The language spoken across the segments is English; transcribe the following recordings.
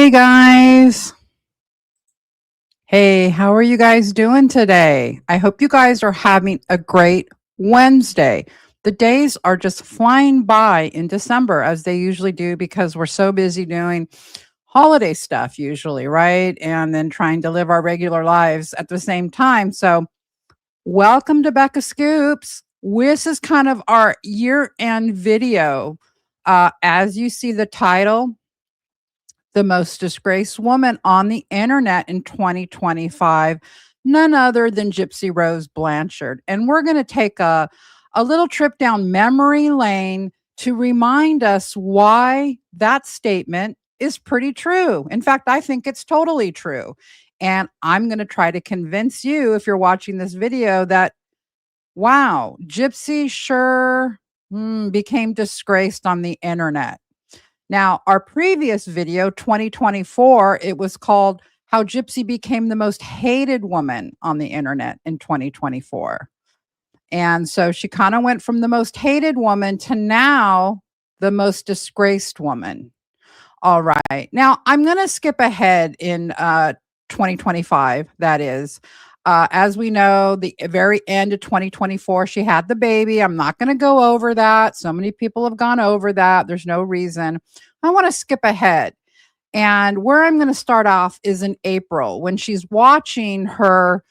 Hey guys. Hey, how are you guys doing today? I hope you guys are having a great Wednesday. The days are just flying by in December as they usually do because we're so busy doing holiday stuff usually, right? And then trying to live our regular lives at the same time. So, welcome to Becca Scoops. This is kind of our year-end video. As you see the title, the most disgraced woman on the internet in 2025, none other than Gypsy Rose Blanchard. And we're going to take a little trip down memory lane to remind us why that statement is pretty true. In fact, I think it's totally true. And I'm going to try to convince you, if you're watching this video, that wow, Gypsy sure became disgraced on the internet. Now, our previous video, 2024, it was called How Gypsy Became the Most Hated Woman on the Internet in 2024. And so she kind of went from the most hated woman to now the most disgraced woman. All right. Now, I'm going to skip ahead in 2025, that is. As we know, the very end of 2024, she had the baby. I'm not going to go over that. So many people have gone over that. There's no reason. I want to skip ahead. And where I'm going to start off is in April when she's watching her,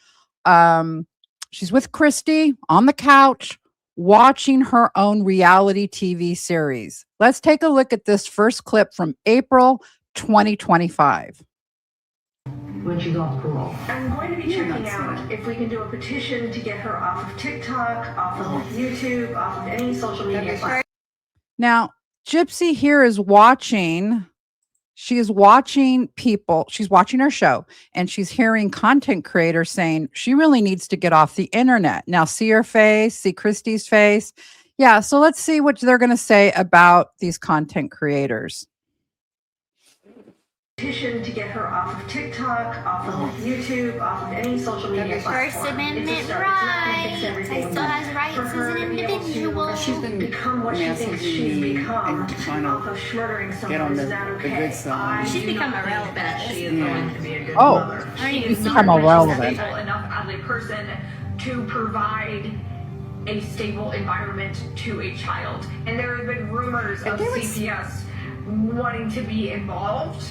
she's with Christy on the couch watching her own reality TV series. Let's take a look at this first clip from April 2025. When she's off parole. I'm going to be checking out if we can do a petition to get her off of TikTok, off of YouTube, off of any social media platform. Now, Gypsy here is watching. She is watching people. She's watching her show and she's hearing content creators saying she really needs to get off the internet. Now, see her face, see Christy's face. Yeah, so let's see what they're going to say about these content creators. Petition to get her off of TikTok, off of YouTube, off of any social media platform. First Amendment rights. I still has rights as an individual. She's been Become what she thinks she's become and trying off to of murdering get someone on is the not okay. good side. She's become irrelevant. She is going to be a good Oh, mother. she's become irrelevant. She's stable enough as a person to provide a stable environment to a child. And there have been rumors of CPS wanting to be involved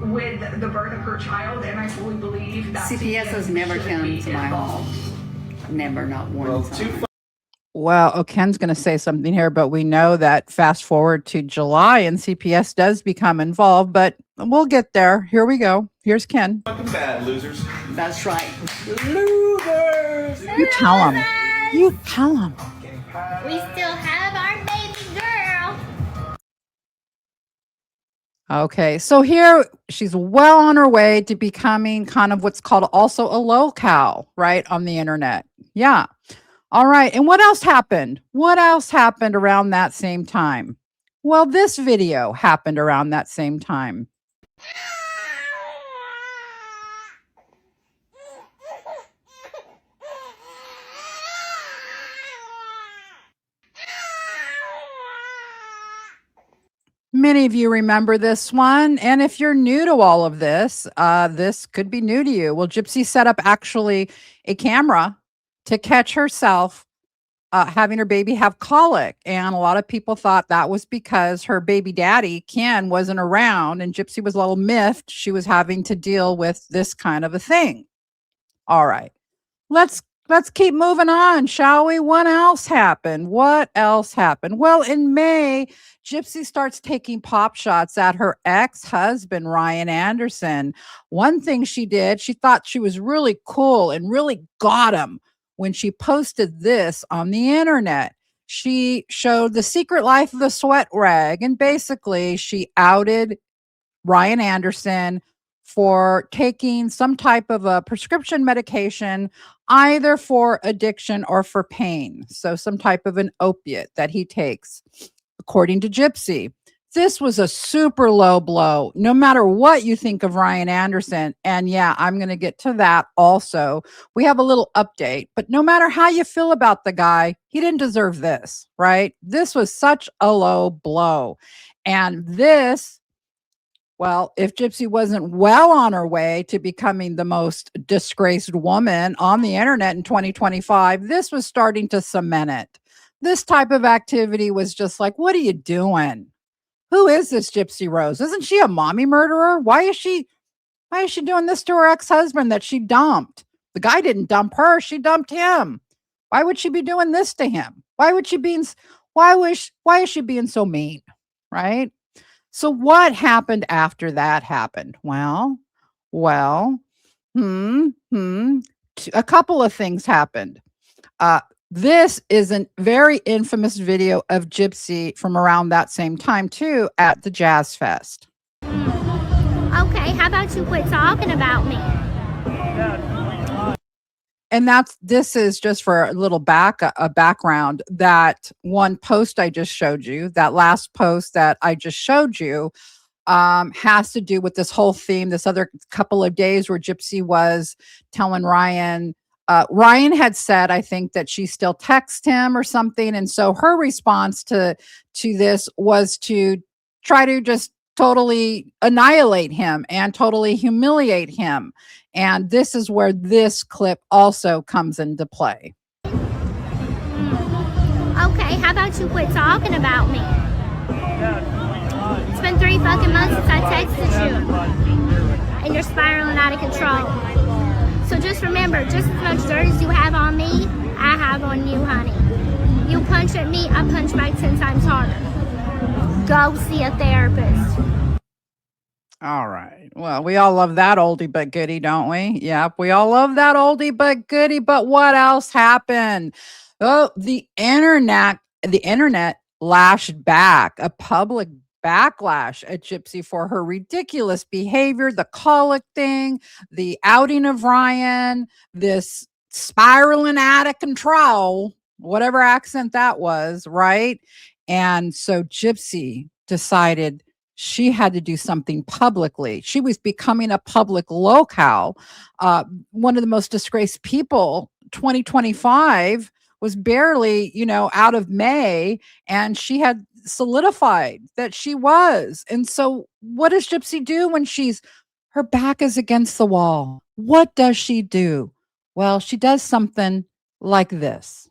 with the birth of her child, and I fully believe that CPS has never should come be to my involved. home. Never, not one time. Well, Ken's going to say something here, but we know that fast forward to July and CPS does become involved, but we'll get there. Here we go. Here's Ken. Fucking bad, losers. That's right. Losers! You tell him. You tell him. We still have our baby girl. Okay, so here she's well on her way to becoming kind of what's called also a lolcow, right, on the internet. Yeah. All right. And what else happened? What else happened around that same time? Well, this video happened around that same time. Many of you remember this one. And if you're new to all of this, this could be new to you. Well, Gypsy set up actually a camera to catch herself having her baby have colic. And a lot of people thought that was because her baby daddy, Ken, wasn't around and Gypsy was a little miffed. She was having to deal with this kind of a thing. All right. Let's keep moving on, shall we? What else happened? What else happened? Well, in May, Gypsy starts taking pop shots at her ex-husband, Ryan Anderson. One thing she did, she thought she was really cool and really got him when she posted this on the internet. She showed the secret life of the sweat rag, and basically she outed Ryan Anderson for taking some type of a prescription medication, either for addiction or for pain. So some type of an opiate that he takes, according to Gypsy. This was a super low blow, no matter what you think of Ryan Anderson. And yeah, I'm going to get to that also. We have a little update, but no matter how you feel about the guy, he didn't deserve this, right? This was such a low blow. And this Well, if Gypsy wasn't well on her way to becoming the most disgraced woman on the internet in 2025, this was starting to cement it. This type of activity was just like, what are you doing? Who is this Gypsy Rose? Isn't she a mommy murderer? Why is she doing this to her ex-husband that she dumped? The guy didn't dump her, she dumped him. Why would she be doing this to him? Why is she being so mean? Right? So what happened after that happened? Well, hmm, hmm, a couple of things happened. Uh, this is a very infamous video of Gypsy from around that same time too at the Jazz Fest. Okay, how about you quit talking about me? And this is just for a little background. That one post I just showed you, that last post that I just showed you, has to do with this whole theme. This other couple of days where Gypsy was telling Ryan. Ryan had said, I think, that she still texts him or something, and so her response to this was to try to just totally annihilate him and totally humiliate him. And this is where this clip also comes into play. Okay, how about you quit talking about me? It's been 3 fucking months since I texted you, and you're spiraling out of control. So just remember, just as much dirt as you have on me, I have on you, honey. You punch at me, I punch back 10 times harder. Go see a therapist. All right. Well, we all love that oldie but goodie, don't we? Yep, we all love that oldie but goodie. But what else happened? Oh, the internet lashed back, a public backlash at Gypsy for her ridiculous behavior, the colic thing, the outing of Ryan, this spiraling out of control, whatever accent that was, right? And so Gypsy decided she had to do something publicly. She was becoming a public locale. One of the most disgraced people. 2025 was barely, out of May, and she had solidified that she was. And so what does Gypsy do when her back is against the wall? What does she do? Well, she does something like this.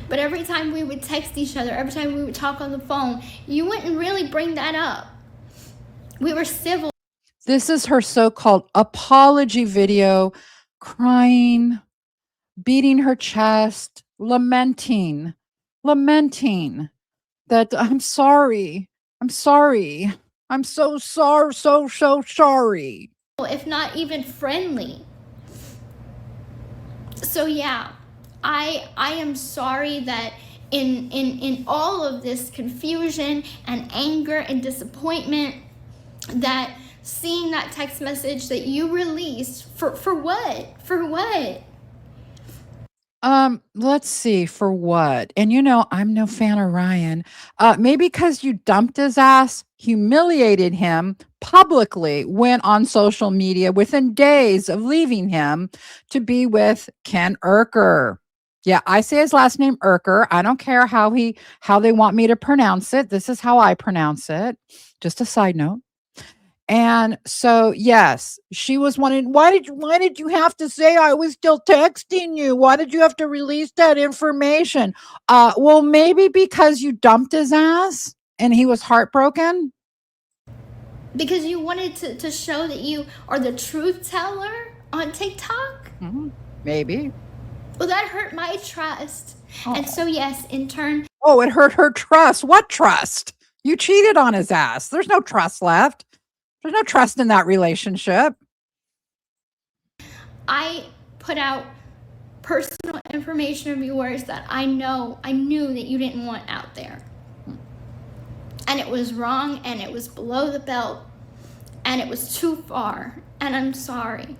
But every time we would text each other, every time we would talk on the phone, you wouldn't really bring that up. We were civil. This is her so-called apology video, crying, beating her chest, lamenting that I'm sorry. I'm so sorry. If not even friendly. So yeah, I am sorry that in all of this confusion and anger and disappointment, that seeing that text message that you released for what? Let's see, for what? And I'm no fan of Ryan. Maybe because you dumped his ass, humiliated him publicly, went on social media within days of leaving him to be with Ken Urker. Yeah, I say his last name Urker. I don't care how they want me to pronounce it. This is how I pronounce it. Just a side note. And so, yes, she was wondering, why did you have to say I was still texting you? Why did you have to release that information? Well, maybe because you dumped his ass and he was heartbroken. Because you wanted to show that you are the truth teller on TikTok? Maybe. Well, that hurt my trust. Oh. And so, yes, in turn. Oh, it hurt her trust. What trust? You cheated on his ass. There's no trust left. There's no trust in that relationship. I put out personal information of yours that I knew that you didn't want out there. And it was wrong, and it was below the belt, and it was too far, and I'm sorry.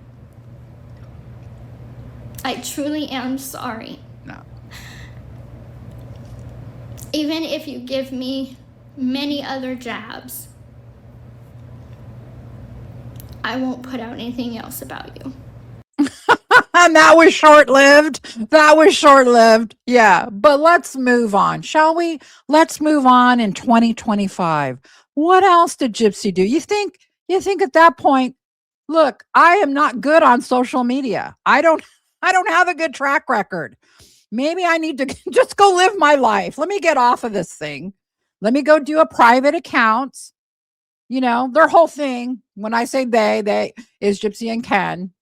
I truly am sorry. No. Even if you give me many other jabs, I won't put out anything else about you. And that was short-lived. Yeah, but let's move on, shall we? Let's move on in 2025. What else did Gypsy do? You think at that point, look, I am not good on social media. I don't have a good track record. Maybe I need to just go live my life. Let me get off of this thing. Let me go do a private account. Their whole thing, when I say they is Gypsy and Ken.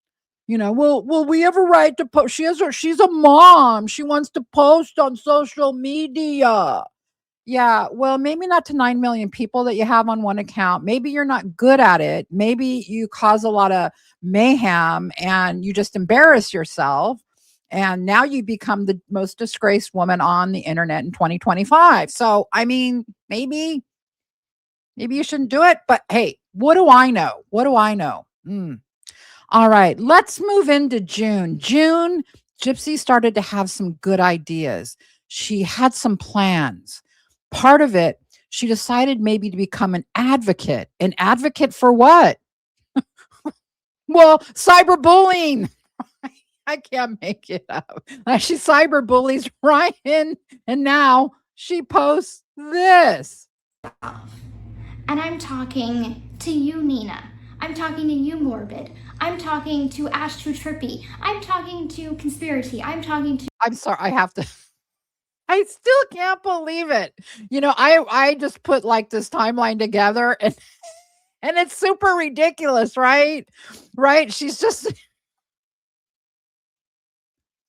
Will we ever right to post? She's a mom. She wants to post on social media. Yeah, well, maybe not to 9 million people that you have on one account. Maybe you're not good at it. Maybe you cause a lot of mayhem and you just embarrass yourself. And now you become the most disgraced woman on the internet in 2025. So, I mean, maybe you shouldn't do it. But hey, what do I know? What do I know? All right, let's move into June. June, Gypsy started to have some good ideas. She had some plans. Part of it, she decided maybe to become an advocate. An advocate for what? Well, cyberbullying. I can't make it up. She cyberbullies Ryan, and now she posts this. And I'm talking to you, Nina. I'm talking to you, Morbid. I'm talking to Ash Too Trippy. I'm talking to Conspiracy. I'm talking to... I'm sorry, I still can't believe it. I just put like this timeline together and it's super ridiculous, right? Right? She's just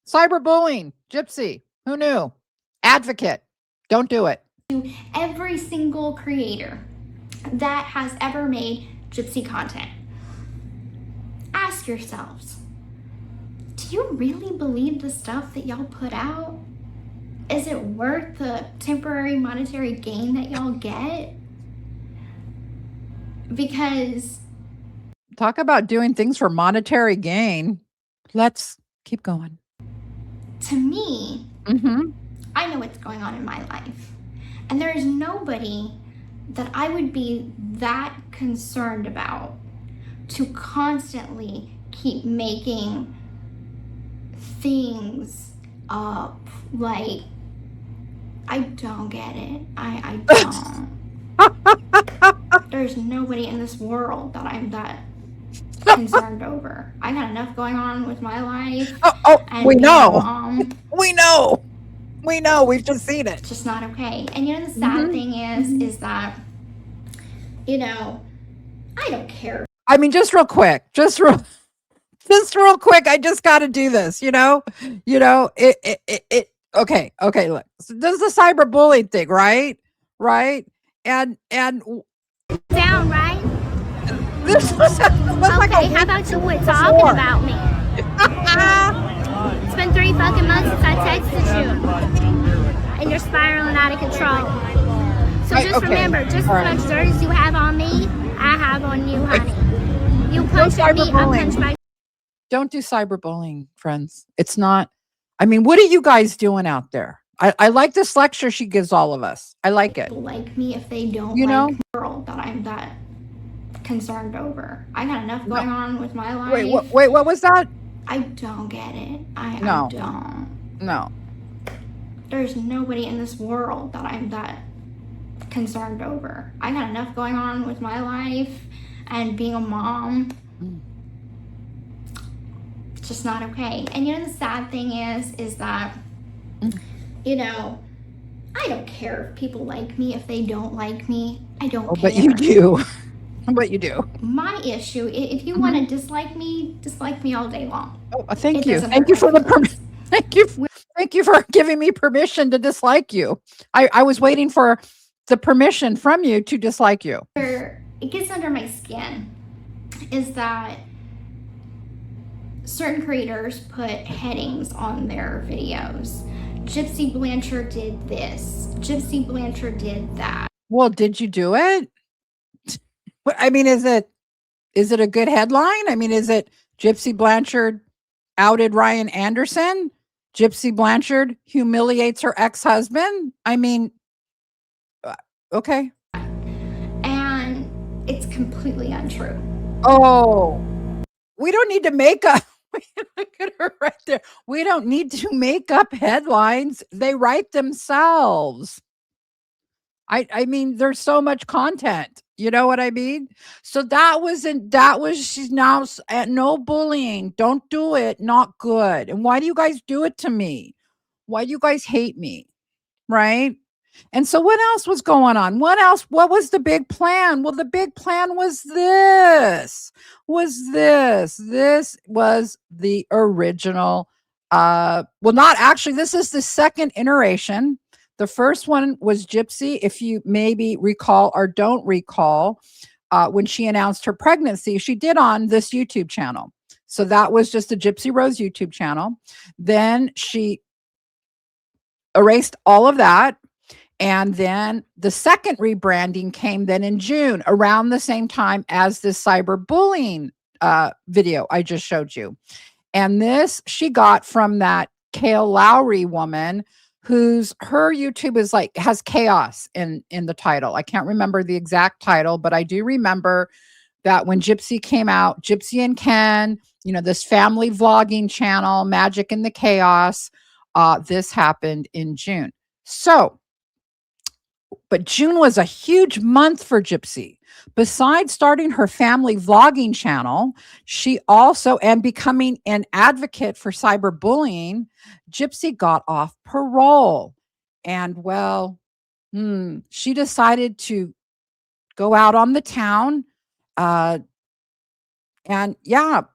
cyberbullying, Gypsy. Who knew? Advocate. Don't do it. Every single creator that has ever made Gypsy content. Ask yourselves, do you really believe the stuff that y'all put out? Is it worth the temporary monetary gain that y'all get? Because... Talk about doing things for monetary gain. Let's keep going. To me, I know what's going on in my life. And there is nobody that I would be that concerned about to constantly keep making things up. Like, I don't get it. I don't. There's nobody in this world that I'm that concerned over. I got enough going on with my life. We know. We know. We know. We've just seen it. It's just not okay. And the sad thing is that, I don't care. I mean, just real quick, I just got to do this, okay. Look, so this is the cyberbullying thing, right? And down, right? This was okay, how about you quit talking about me? It's been 3 fucking months since I texted you. And you're spiraling out of control. So just remember, just as much dirt as you have on me, I have on you, honey. You punch at me, I punch back. Don't do cyberbullying, friends. It's not. I mean, what are you guys doing out there? I like this lecture she gives all of us. I like it. People like me if they don't like the world that I'm that concerned over. I got enough going on with my life. Wait, what was that? I don't get it. I don't. No. There's nobody in this world that I'm that concerned over. I got enough going on with my life and being a mom. It's just not okay. And the sad thing is that, I don't care if people like me. If they don't like me, I don't care. But you do. But you do. My issue, if you want to dislike me all day long. Oh, thank you. Thank you for the permission. Thank you for giving me permission to dislike you. I was waiting for the permission from you to dislike you. Where it gets under my skin is that certain creators put headings on their videos. Gypsy Blanchard did this. Gypsy Blanchard did that. Well, did you do it? I mean, is it a good headline? I mean, is it Gypsy Blanchard outed Ryan Anderson? Gypsy Blanchard humiliates her ex-husband? I mean, okay. And it's completely untrue. Oh, we don't need to make up. Look at her right there. We don't need to make up headlines. They write themselves. I mean, there's so much content. You know what I mean? So she's now at no bullying. Don't do it. Not good. And why do you guys do it to me? Why do you guys hate me? Right? And so what else was going on? What else? What was the big plan? Well, the big plan was this. This was the original well, not actually, this is the second iteration. The first one was Gypsy, if you maybe recall or don't recall, when she announced her pregnancy, she did on this YouTube channel. So that was just the Gypsy Rose YouTube channel. Then she erased all of that. And then the second rebranding came then in June, around the same time as this cyberbullying video I just showed you. And this she got from that Kale Lowry woman her YouTube is like has chaos in the title. I can't remember the exact title, but I do remember that when Gypsy came out, Gypsy and Ken, this family vlogging channel, Magic in the Chaos, this happened in June. But June was a huge month for Gypsy. Besides starting her family vlogging channel, she also, and becoming an advocate for cyberbullying, Gypsy got off parole. And well, she decided to go out on the town and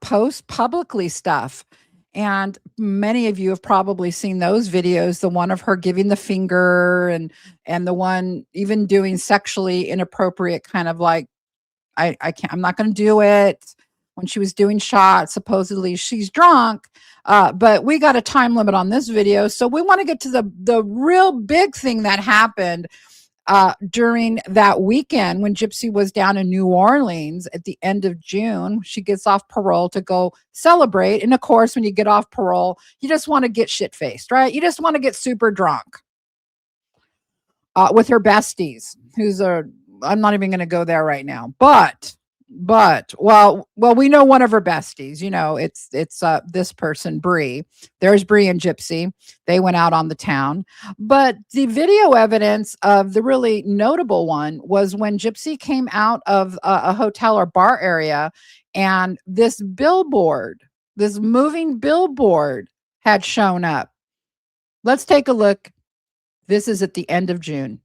post publicly stuff. And many of you have probably seen those videos, the one of her giving the finger and the one even doing sexually inappropriate kind of like, I'm not going to do it. When she was doing shots, supposedly she's drunk. But we got a time limit on this video. So we want to get to the real big thing that happened during that weekend when Gypsy was down in New Orleans at the end of June. She gets off parole to go celebrate. And of course, when you get off parole, you just want to get shit-faced, right? You just want to get super drunk with her besties, I'm not even going to go there right now. But well, we know one of her besties, it's this person, Bree. There's Bree and Gypsy. They went out on the town. But the video evidence of the really notable one was when Gypsy came out of a hotel or bar area, and this moving billboard had shown up. Let's take a look. This is at the end of June.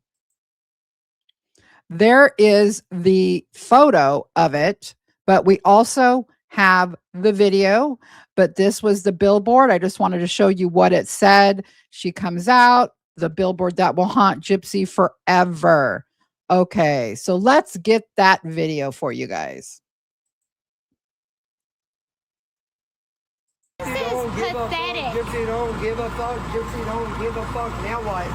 There is the photo of it, but we also have the video. But this was the billboard. I just wanted to show you what it said. She comes out, the billboard that will haunt Gypsy forever. Okay, so let's get that video for you guys. This is pathetic. Gypsy don't give a fuck. Gypsy don't give a fuck. Now what?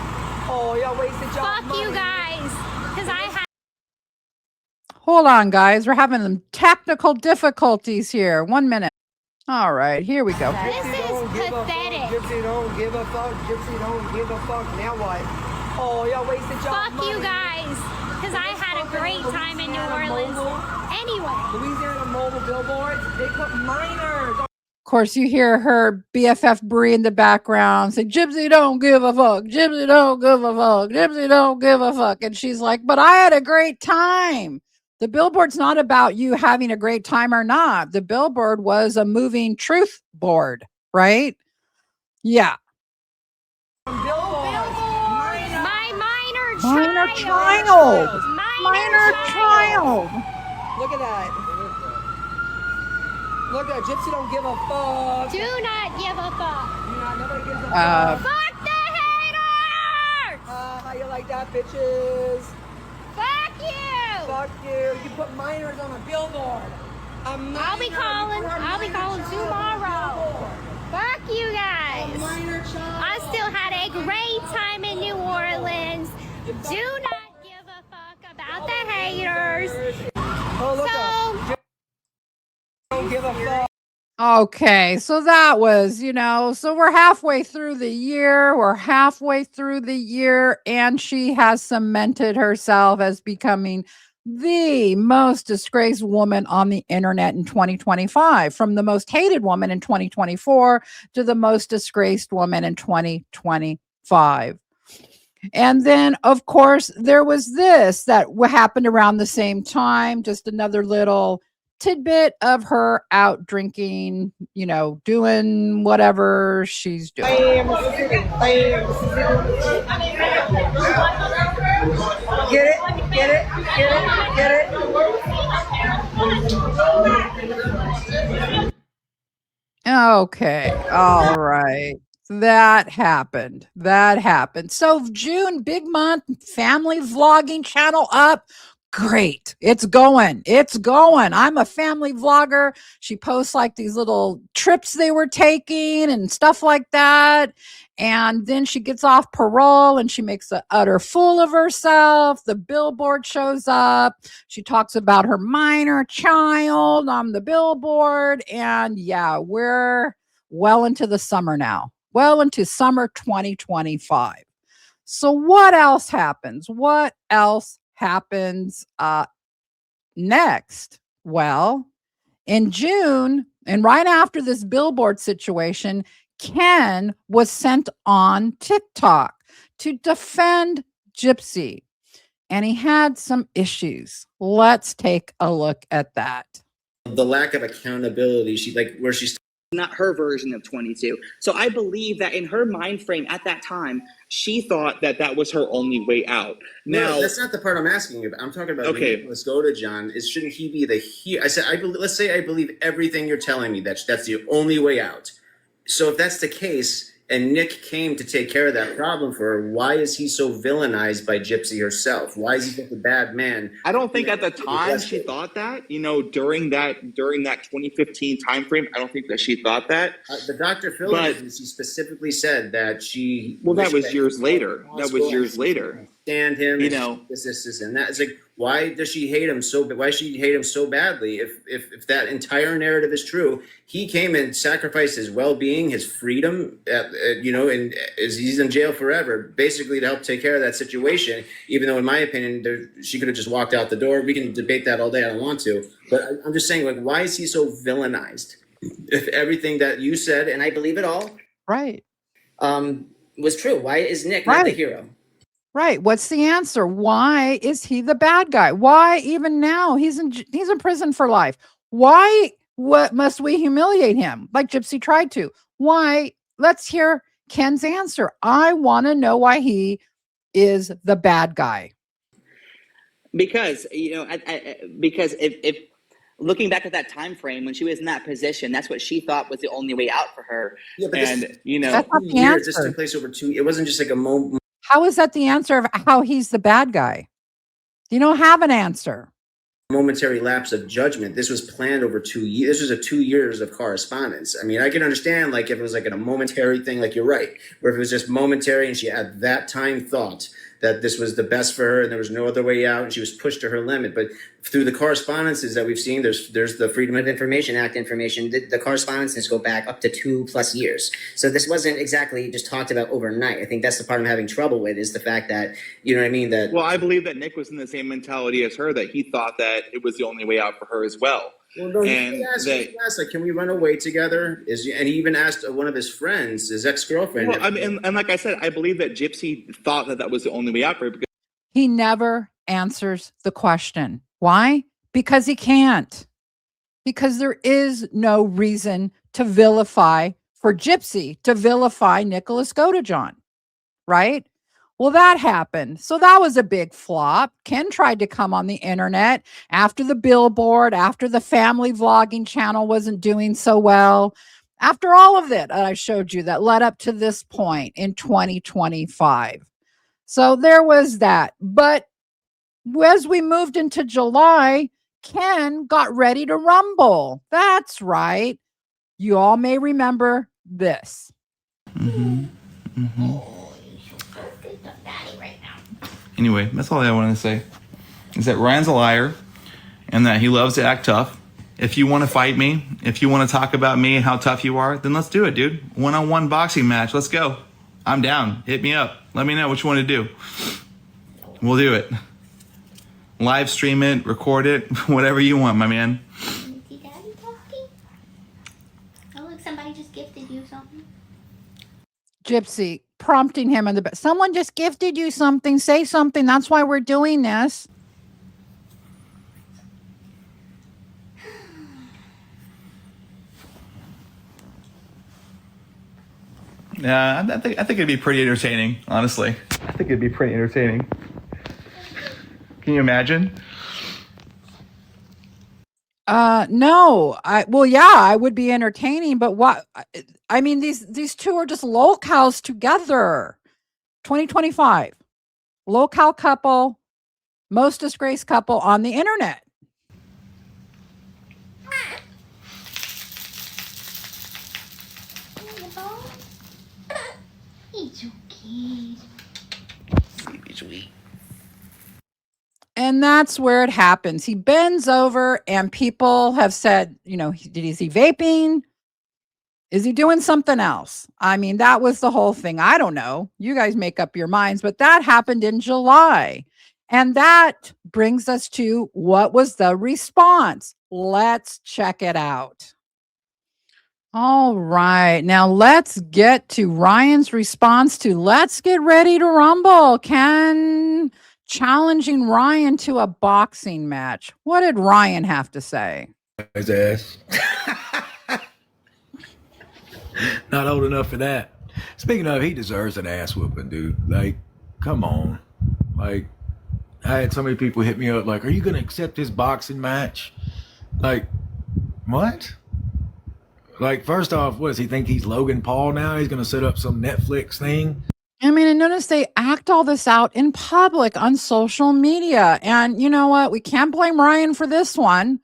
Oh, y'all wasted y'all Fuck money. you guys. Because I had. Hold on, guys. We're having some technical difficulties here. 1 minute. All right, here we go. This is pathetic. Gypsy don't give a fuck. Gypsy don't give a fuck. Now what? Oh, y'all wasted y'all Fuck money. you guys. Because I had a great time in New Orleans. Anyway. Louisiana mobile billboards, they put minors. Of course, you hear her BFF Bree in the background say, Gypsy don't give a fuck. Gypsy don't give a fuck. Gypsy don't give a fuck. And she's like, but I had a great time. The billboard's not about you having a great time or not. The billboard was a moving truth board, right? Yeah. My minor child. Minor child. Look at that. Look at that. Gypsy don't give a fuck. Do not give a fuck. Nobody gives a fuck. Fuck the haters. How you like that, bitches? Fuck you. Fuck you. You put minors on a billboard. I'll be calling tomorrow. Fuck you guys. A minor child. I still had a great time in New Orleans. Do not give a fuck about the haters. Oh, look So, don't give a fuck. Okay, so that was, so we're halfway through the year. And she has cemented herself as becoming the most disgraced woman on the internet in 2025, from the most hated woman in 2024 to the most disgraced woman in 2025. And then, of course, there was this that happened around the same time, just another little tidbit of her out drinking, doing whatever she's doing. Bam, Mississippi. Bam, Mississippi. Get it? Get it? Get it? Get it? Okay. All right. That happened. That happened. So June, big month, family vlogging channel up. Great. It's going. It's going. I'm a family vlogger. She posts like these little trips they were taking and stuff like that. And then she gets off parole and she makes an utter fool of herself. The billboard shows up. She talks about her minor child on the billboard. And yeah, we're well into the summer now, well into summer 2025. So what else happens? What else happens next? Well, in June, and right after this billboard situation, Ken was sent on TikTok to defend Gypsy, and he had some issues. Let's take a look at that. The lack of accountability, she's not her version of 22. So I believe that in her mind frame at that time, she thought that that was her only way out. Now, no, that's not the part I'm asking you about. I'm talking about, okay, let's go to John. Shouldn't he be the hero? I said, let's say I believe everything you're telling me. That's the only way out. So if that's the case, and Nick came to take care of that problem for her, why is he so villainized by Gypsy herself? Why is he such a bad man? I don't think at the time she thought that, during that 2015 time frame, I don't think that she thought that. The Dr. Phil, he specifically said that she... Well, that was years later. That was years later. Stand him, this, and that. It's like, why does she hate him so? Why she hate him so badly? If that entire narrative is true, he came and sacrificed his well-being, his freedom, and he's in jail forever, basically to help take care of that situation. Even though, in my opinion, she could have just walked out the door. We can debate that all day. I don't want to, but I'm just saying, like, why is he so villainized? If everything that you said, and I believe it all, right, was true, why is Nick not the hero? Right. What's the answer? Why is he the bad guy? Why even now he's in prison for life? Why? What must we humiliate him like Gypsy tried to? Why? Let's hear Ken's answer. I want to know why he is the bad guy. Because because if looking back at that time frame when she was in that position, that's what she thought was the only way out for her. Yeah, but that's not the answer. This took place over 2 years. It wasn't just like a moment. How is that the answer of how he's the bad guy? You don't have an answer. Momentary lapse of judgment. This was planned over 2 years. This was 2 years of correspondence. I mean, I can understand, like, if it was like a momentary thing, like you're right, or if it was just momentary and she at that time thought that this was the best for her and there was no other way out and she was pushed to her limit. But through the correspondences that we've seen, there's the Freedom of Information Act information. The correspondences go back up to 2+ years. So this wasn't exactly just talked about overnight. I think that's the part I'm having trouble with, is the fact that, you know what I mean? That, well, I believe that Nick was in the same mentality as her, that he thought that it was the only way out for her as well. Well, no, he asked, like, can we run away together? And he even asked one of his friends, his ex-girlfriend. Well, I mean, and like I said, I believe that Gypsy thought that that was the only way out for her. Because he never answers the question. Why? Because he can't. Because there is no reason to vilify, for Gypsy to vilify Nicholas Godejohn, right? Well, that happened. So that was a big flop. Ken tried to come on the internet after the billboard, after the family vlogging channel wasn't doing so well. After all of that I showed you that led up to this point in 2025. So there was that. But as we moved into July, Ken got ready to rumble. That's right. You all may remember this. Anyway, that's all I wanted to say, is that Ryan's a liar and that he loves to act tough. If you want to fight me, if you want to talk about me and how tough you are, then let's do it, dude. One-on-one boxing match. Let's go. I'm down. Hit me up. Let me know what you want to do. We'll do it. Live stream it, record it, whatever you want, my man. See Daddy talking? Oh, look, somebody just gifted you something. Gypsy, prompting him in the back. Someone just gifted you something. Say something. That's why we're doing this. Yeah, I think it'd be pretty entertaining, honestly. I think it'd be pretty entertaining. Can you imagine? No. I would be entertaining, but what I mean, these two are just locals together. 2025. Local couple, most disgraced couple on the internet. He's so cute. Sweet. And that's where it happens. He bends over and people have said, is he vaping? Is he doing something else? I mean, that was the whole thing. I don't know. You guys make up your minds, but that happened in July. And that brings us to what was the response? Let's check it out. All right. Now let's get to Ryan's response to Let's Get Ready to Rumble. Ken challenging Ryan to a boxing match. What did Ryan have to say? His ass. Not old enough for that. Speaking of, he deserves an ass whooping, dude. Like, come on. Like, I had so many people hit me up like, are you going to accept this boxing match? Like, what? Like, first off, what does he think he's Logan Paul now? He's going to set up some Netflix thing? I mean, and notice they act all this out in public on social media. And you know what? We can't blame Ryan for this one.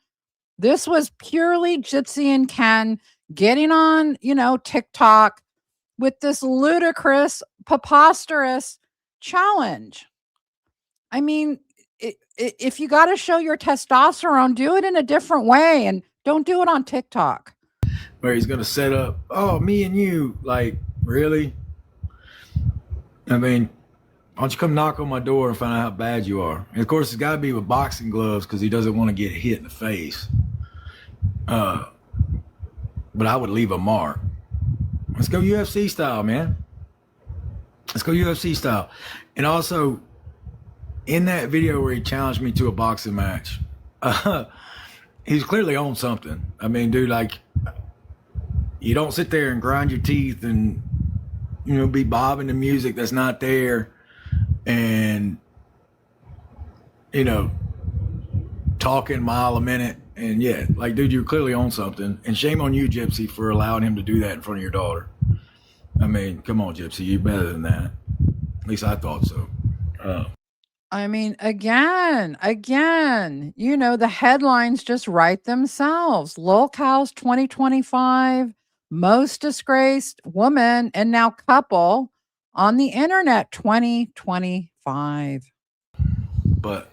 This was purely Gypsy and Ken getting on, TikTok with this ludicrous, preposterous challenge. I mean, if you got to show your testosterone, do it in a different way and don't do it on TikTok. Where he's going to set up, me and you, like, really? I mean, why don't you come knock on my door and find out how bad you are? And of course, it's got to be with boxing gloves because he doesn't want to get hit in the face. But I would leave a mark. Let's go UFC style, man. Let's go UFC style. And also, in that video where he challenged me to a boxing match, he's clearly on something. I mean, dude, like, you don't sit there and grind your teeth and, be bobbing the music that's not there and, talking mile a minute. And yeah, like, dude, you're clearly on something. And shame on you, Gypsy, for allowing him to do that in front of your daughter. I mean, come on, Gypsy, you're better than that. At least I thought so. I mean, again, the headlines just write themselves. Locals 2025, most disgraced woman and now couple on the internet 2025. But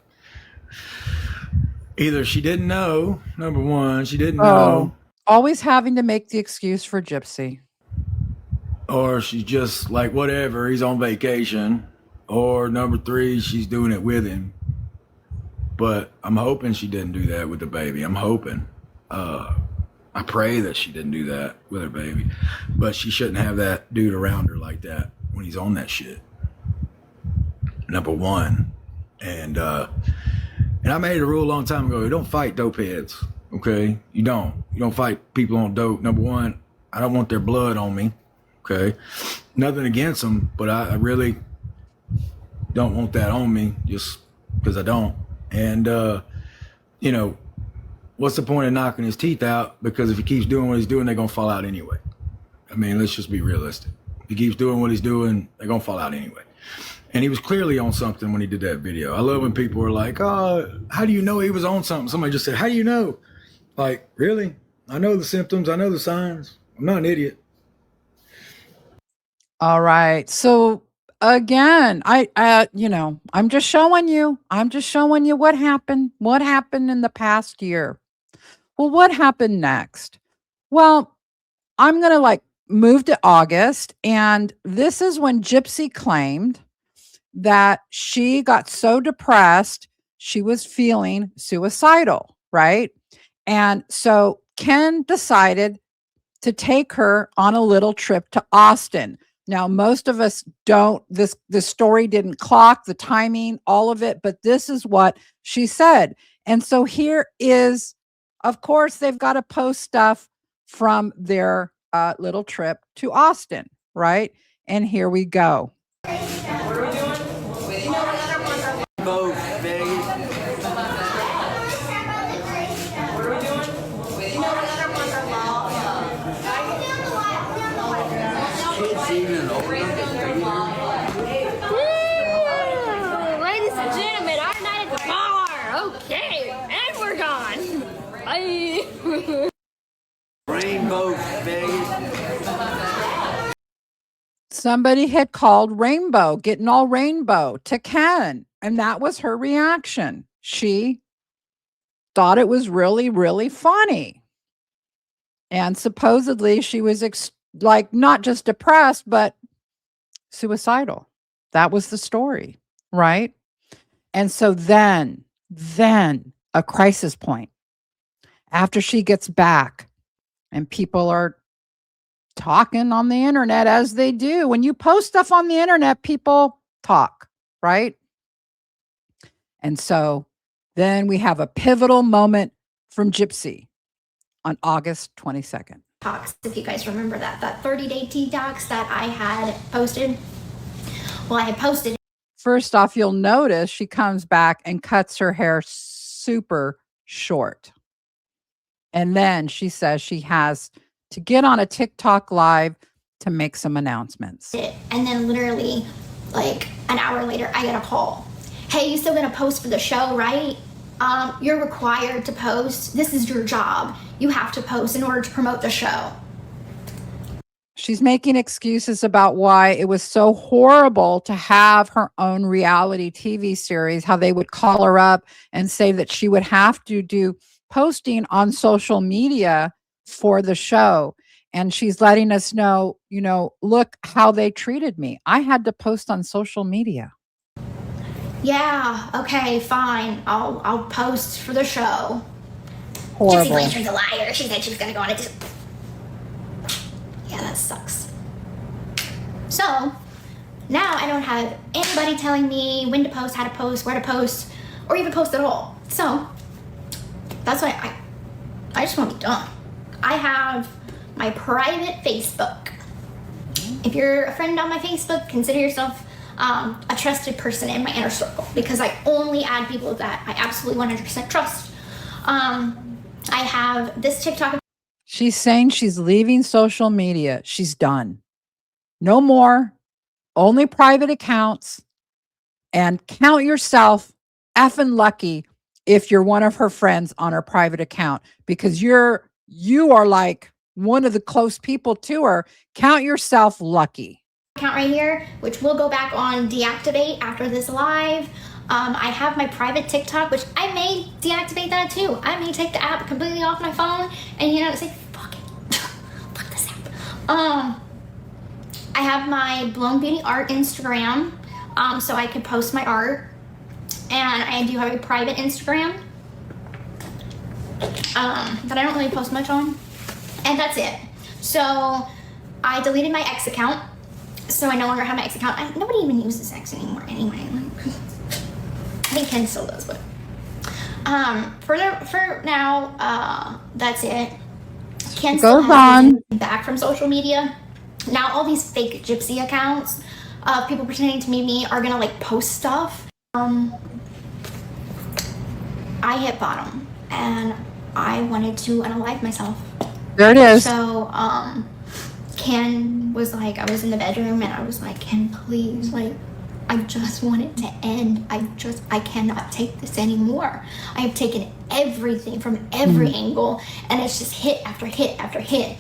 either she didn't know, number one, she didn't know. Always having to make the excuse for Gypsy. Or she's just like, whatever, he's on vacation. Or number three, she's doing it with him. But I'm hoping she didn't do that with the baby. I'm hoping. I pray that she didn't do that with her baby. But she shouldn't have that dude around her like that when he's on that shit. Number one. And I made a rule a long time ago. You don't fight dope heads. Okay? You don't fight people on dope. Number one, I don't want their blood on me. Okay? Nothing against them, but I really don't want that on me just because I don't. And, what's the point of knocking his teeth out? Because if he keeps doing what he's doing, they're going to fall out anyway. I mean, let's just be realistic. If he keeps doing what he's doing, they're going to fall out anyway. And he was clearly on something when he did that video. I love when people are like, oh, how do you know he was on something? Somebody just said, how do you know? Like, really? I know the symptoms. I know the signs. I'm not an idiot. All right. So again, I'm just showing you what happened in the past year. Well, what happened next? Well, I'm going to move to August. And this is when Gypsy claimed that she got so depressed, she was feeling suicidal, right? And so Ken decided to take her on a little trip to Austin. Now, most of us don't, this story didn't clock the timing, all of it, but this is what she said. And so here is, of course, they've got to post stuff from their little trip to Austin, right? And here we go. Both, Vegas. Kids even older. Ladies and gentlemen, our night at the bar. Okay, and we're gone. Bye. Rainbow, Vegas. Somebody had called Rainbow, getting all rainbow to Ken. And that was her reaction. She thought it was really, really funny. And supposedly she was like not just depressed, but suicidal. That was the story, right? And so then a crisis point. After she gets back and people are talking on the internet as they do. When you post stuff on the internet, people talk, right? And so then we have a pivotal moment from Gypsy on August 22nd. If you guys remember that 30-day detox that I had posted. Well, I had posted. First off, you'll notice she comes back and cuts her hair super short. And then she says she has to get on a TikTok live to make some announcements. And then literally like an hour later, I get a call. Hey, you still gonna post for the show, right? You're required to post. This is your job. You have to post in order to promote the show. She's making excuses about why it was so horrible to have her own reality TV series, how they would call her up and say that she would have to do posting on social media for the show. And she's letting us know, look how they treated me. I had to post on social media. Yeah, okay, fine. I'll post for the show. Horrible. Gypsy Blanchard's a liar. She said she was gonna go on it. Yeah, that sucks. So now I don't have anybody telling me when to post, how to post, where to post, or even post at all. So that's why I just want to be done. I have my private Facebook. If you're a friend on my Facebook, consider yourself a trusted person in my inner circle, because I only add people that I absolutely 100% trust. I have this TikTok. She's saying she's leaving social media. She's done. No more. Only private accounts. And count yourself effing lucky if you're one of her friends on her private account, because you are like one of the close people to her. Count yourself lucky. Account right here, which will go back on deactivate after this live. I have my private TikTok, which I may deactivate that too. I may take the app completely off my phone and say, fuck it, fuck this app. I have my Blown Beauty Art Instagram, so I could post my art, and I do have a private Instagram that I don't really post much on, and that's it. So I deleted my X account, so I no longer have my X account. Nobody even uses X anymore anyway. I think Ken still does, but for now, that's it. Ken still has back from social media. Now all these fake Gypsy accounts of people pretending to be me are gonna post stuff. I hit bottom and I wanted to unalive myself. There it is. So Ken was like, I was in the bedroom and I was like, Ken, please, I just want it to end. I cannot take this anymore. I have taken everything from every angle, and it's just hit after hit after hit.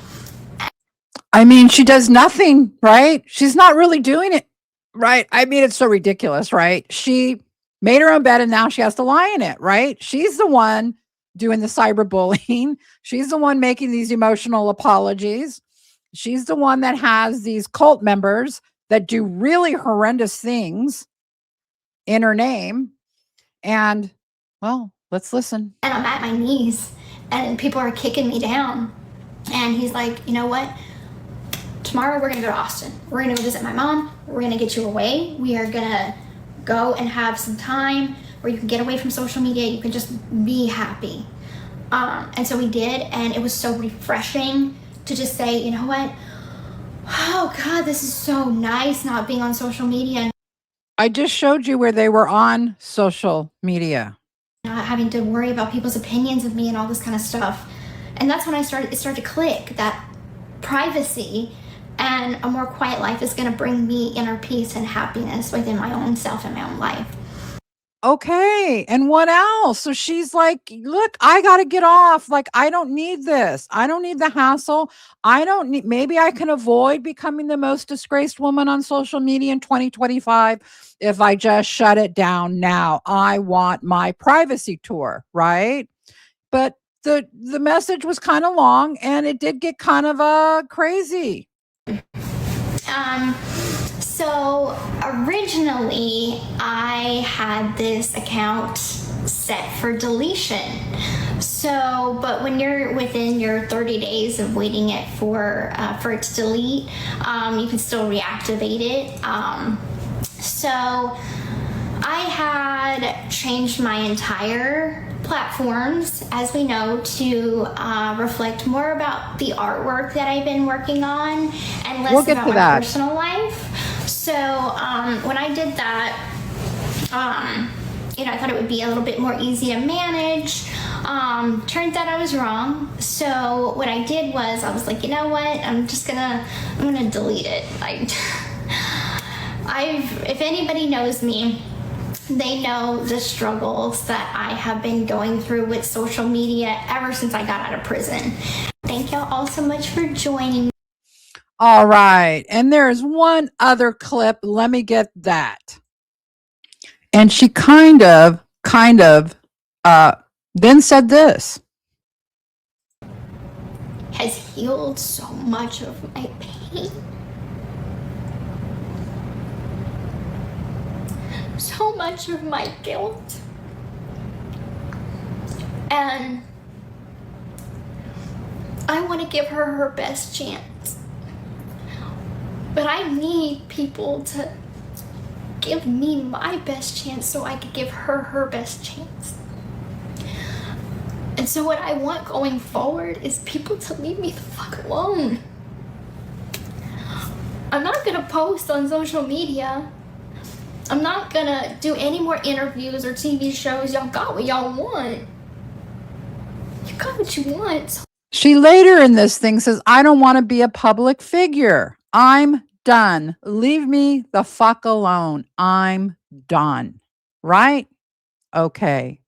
I mean, she does nothing, right? She's not really doing it, right? I mean, it's so ridiculous, right? She made her own bed and now she has to lie in it, right? She's the one doing the cyberbullying. She's the one making these emotional apologies. She's the one that has these cult members that do really horrendous things in her name. And, well, let's listen. And I'm at my knees and people are kicking me down. And he's like, you know what? tomorrow we're gonna go to Austin. We're gonna go visit my mom. We're gonna get you away. We are gonna go and have some time where you can get away from social media. You can just be happy. And so we did, and it was so refreshing to just say, you know what? Oh God, this is so nice not being on social media. I just showed you where they were on social media. Not having to worry about people's opinions of me and all this kind of stuff. And that's when it started to click that privacy and a more quiet life is going to bring me inner peace and happiness within my own self and my own life. Okay. And what else? So she's like, look, I got to get off. Like, I don't need this. I don't need the hassle. I don't need, maybe I can avoid becoming the most disgraced woman on social media in 2025 if I just shut it down now. I want my privacy tour, right? But the message was kind of long and it did get kind of crazy. So originally I had this account set for deletion. So, but when you're within your 30 days of waiting it for it to delete, you can still reactivate it. So I had changed my entire platforms, as we know, to reflect more about the artwork that I've been working on and less about my personal life. So when I did that, I thought it would be a little bit more easy to manage. Turns out I was wrong. So what I did was I was like, you know what? I'm gonna delete it. If anybody knows me, they know the struggles that I have been going through with social media ever since I got out of prison. Thank y'all all so much for joining me. All right. And there's one other clip. Let me get that. And she kind of then said this. Has healed so much of my pain. So much of my guilt. And I want to give her her best chance. But I need people to give me my best chance so I could give her her best chance. And so what I want going forward is people to leave me the fuck alone. I'm not gonna post on social media. I'm not gonna do any more interviews or TV shows. Y'all got what y'all want. You got what you want. She later in this thing says, I don't want to be a public figure. I'm done. Leave me the fuck alone. I'm done. Right? Okay.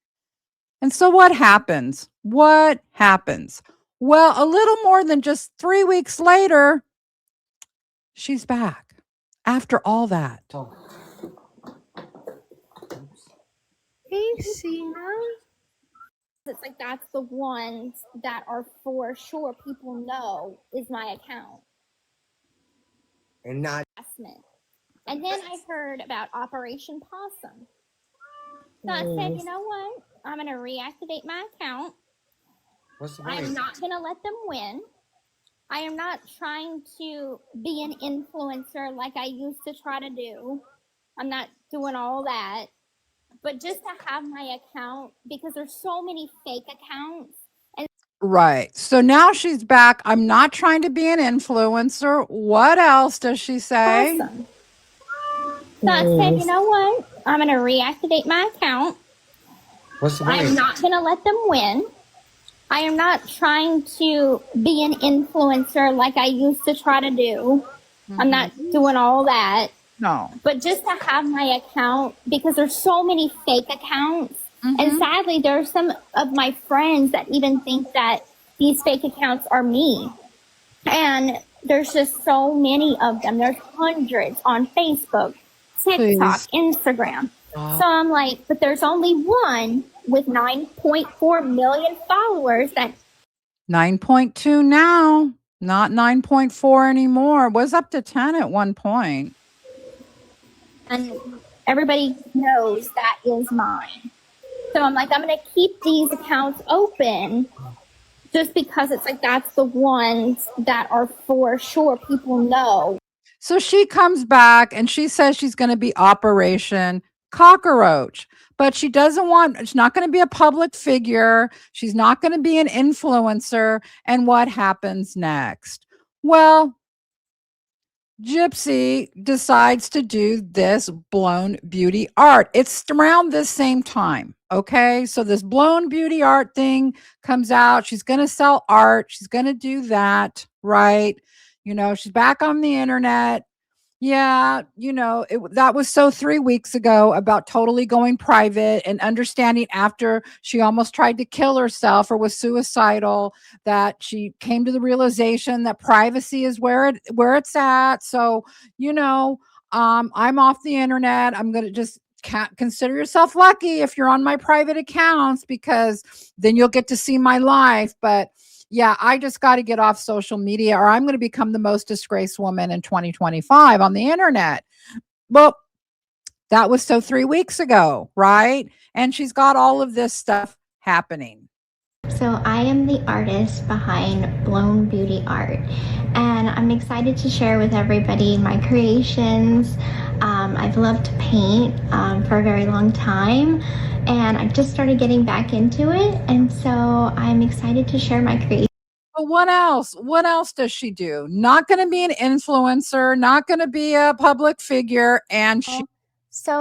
And so what happens? What happens? Well, a little more than just 3 weeks later, she's back after all that. Hey, Sheena. It's like that's the ones that are for sure people know is my account. And not. And then I heard about Operation Possum. So I said, you know what? I'm going to reactivate my account. I'm not going to let them win. I am not trying to be an influencer like I used to try to do. I'm not doing all that. But just to have my account, because there's so many fake accounts. Right. So now she's back. I'm not trying to be an influencer. What else does she say? Awesome. So I said, you know what? I'm going to reactivate my account. I'm not going to let them win. I am not trying to be an influencer like I used to try to do. I'm not doing all that. No. But just to have my account, because there's so many fake accounts. And sadly, there are some of my friends that even think that these fake accounts are me. And there's just so many of them. There's hundreds on Facebook, TikTok, Instagram. So I'm like, but there's only one with 9.4 million followers that 9.2 now, not 9.4 anymore. It was up to 10 at one point. And everybody knows that is mine. So I'm like, I'm going to keep these accounts open just because it's like that's the ones that are for sure people know. So she comes back and she says she's going to be Operation Cockroach, but she doesn't want, she's not going to be a public figure. She's not going to be an influencer. And what happens next? Well, Gypsy decides to do this blown beauty art. It's around this same time. Okay. So this blown beauty art thing comes out. She's going to sell art. She's going to do that. Right. She's back on the internet. Yeah, that was so 3 weeks ago about totally going private and understanding after she almost tried to kill herself or was suicidal that she came to the realization that privacy is where it's at. So, I'm off the internet. I'm going to just consider yourself lucky if you're on my private accounts because then you'll get to see my life. But yeah, I just got to get off social media or I'm going to become the most disgraced woman in 2025 on the internet. Well, that was so 3 weeks ago, right? And she's got all of this stuff happening. So I am the artist behind Blown Beauty Art, and I'm excited to share with everybody my creations. I've loved to paint for a very long time, and I just started getting back into it, and so I'm excited to share my creations. But what else? What else does she do? Not going to be an influencer, not going to be a public figure, and she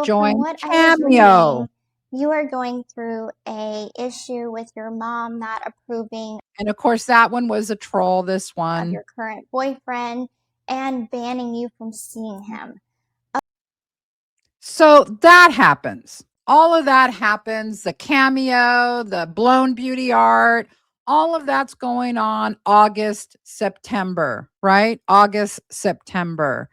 joined from what Cameo. I was reading, you are going through a issue with your mom not approving, and of course that one was a troll, this of one. your current boyfriend and banning you from seeing him. So that happens. All of that happens. The Cameo, the blown beauty art, all of that's going on August, September, right? August, September.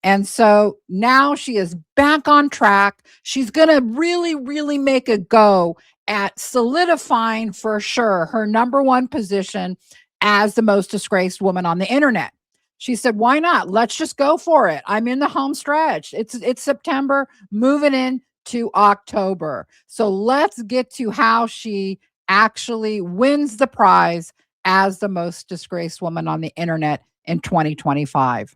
And so now she is back on track. She's going to really, really make a go at solidifying for sure her number one position as the most disgraced woman on the internet. She said, why not? Let's just go for it. I'm in the home stretch. It's September, moving into October. So let's get to how she actually wins the prize as the most disgraced woman on the internet in 2025.